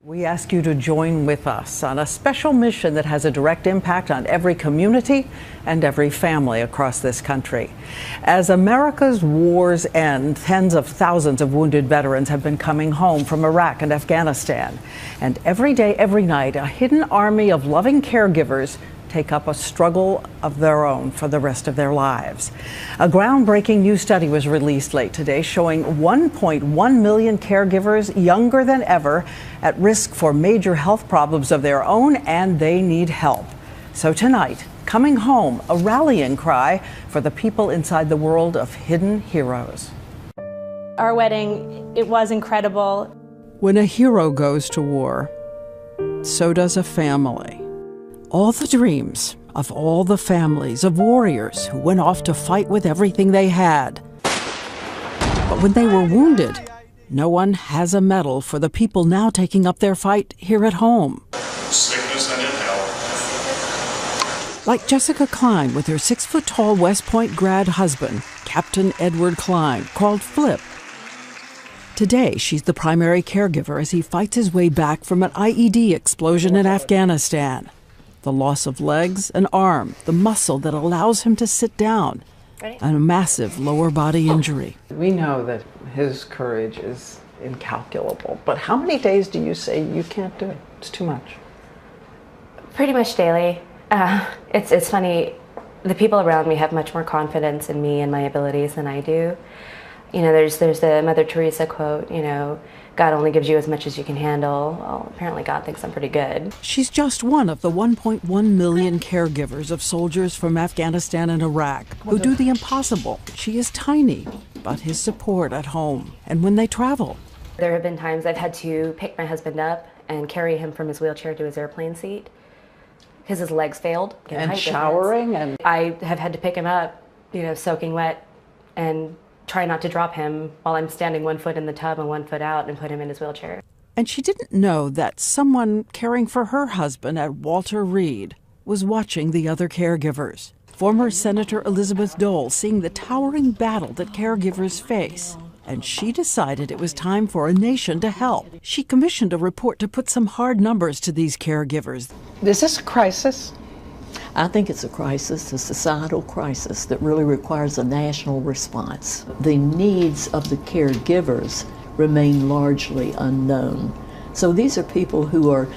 We ask you to join with us on a special mission that has a direct impact on every community and every family across this country. As America's wars end, tens of thousands of wounded veterans have been coming home from Iraq and Afghanistan. And every day, every night, a hidden army of loving caregivers take up a struggle of their own for the rest of their lives. A groundbreaking new study was released late today showing 1.1 million caregivers younger than ever at risk for major health problems of their own, and they need help. So tonight, Coming Home, a rallying cry for the people inside the world of hidden heroes. Our wedding, it was incredible. When a hero goes to war, so does a family. All the dreams of all the families of warriors who went off to fight with everything they had. But when they were wounded, no one has a medal for the people now taking up their fight here at home. Sickness and in health. Like Jessica Klein with her 6-foot-tall West Point grad husband, Captain Edward Klein, called Flip. Today, she's the primary caregiver as he fights his way back from an IED explosion in Afghanistan. The loss of legs and arm, the muscle that allows him to sit down, and a massive lower body injury. We know that his courage is incalculable, but how many days do you say you can't do it? It's too much. Pretty much daily. It's funny, the people around me have much more confidence in me and my abilities than I do. You know, there's the Mother Teresa quote, you know, God only gives you as much as you can handle. Well, apparently God thinks I'm pretty good. She's just one of the 1.1 million caregivers of soldiers from Afghanistan and Iraq who do the impossible. She is tiny, but his support at home and when they travel. There have been times I've had to pick my husband up and carry him from his wheelchair to his airplane seat because his legs failed. And showering and... I have had to pick him up, you know, soaking wet, and try not to drop him while I'm standing 1 foot in the tub and 1 foot out and put him in his wheelchair. And she didn't know that someone caring for her husband at Walter Reed was watching the other caregivers. Former Senator Elizabeth Dole seeing the towering battle that caregivers face. And she decided it was time for a nation to help. She commissioned a report to put some hard numbers to these caregivers. Is this a crisis? I think it's a crisis, a societal crisis that really requires a national response. The needs of the caregivers remain largely unknown. So these are people who are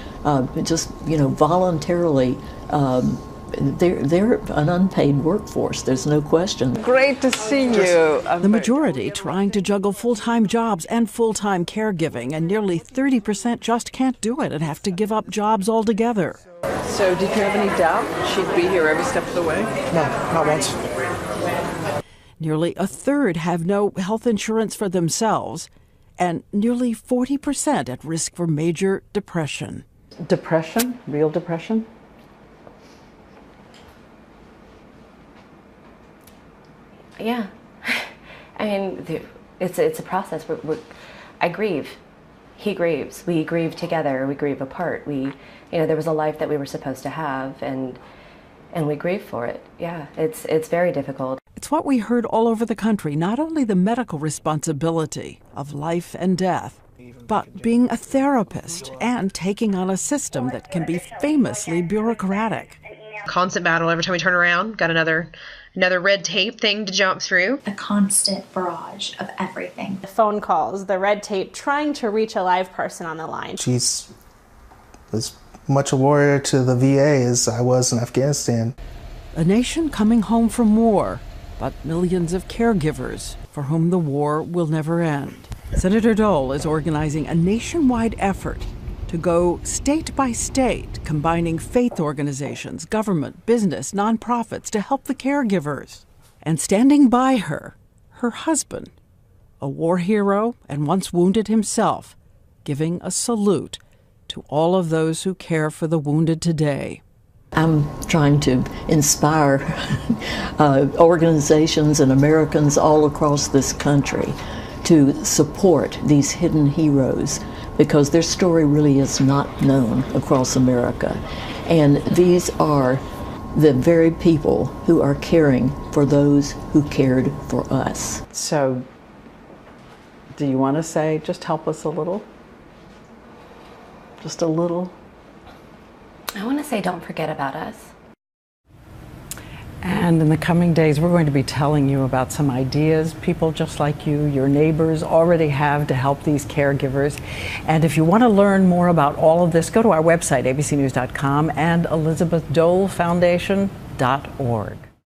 just, you know, voluntarily, they're an unpaid workforce, there's no question. Great to see you. The majority trying to juggle full-time jobs and full-time caregiving, and nearly 30% just can't do it and have to give up jobs altogether. So did you have any doubt she'd be here every step of the way? No, not once. Nearly a third have no health insurance for themselves, and nearly 40% at risk for major depression. Depression? Real depression? Yeah. I mean, it's a process. I grieve. He grieves. We grieve together. We grieve apart. There was a life that we were supposed to have, and we grieve for it. Yeah, it's very difficult. It's what we heard all over the country, not only the medical responsibility of life and death, but being a therapist and taking on a system that can be famously bureaucratic. Constant battle every time we turn around. Got another red tape thing to jump through. A constant barrage of everything. The phone calls, the red tape, trying to reach a live person on the line. She's as much a warrior to the VA as I was in Afghanistan. A nation coming home from war, but millions of caregivers for whom the war will never end. Senator Dole is organizing a nationwide effort to go state by state, combining faith organizations, government, business, nonprofits to help the caregivers. And standing by her, her husband, a war hero and once wounded himself, giving a salute to all of those who care for the wounded today. I'm trying to inspire organizations and Americans all across this country to support these hidden heroes, because their story really is not known across America. And these are the very people who are caring for those who cared for us. So, do you want to say, just help us a little? Just a little. I want to say don't forget about us. And in the coming days, we're going to be telling you about some ideas people just like you, your neighbors, already have to help these caregivers. And if you want to learn more about all of this, go to our website, abcnews.com and ElizabethDoleFoundation.org.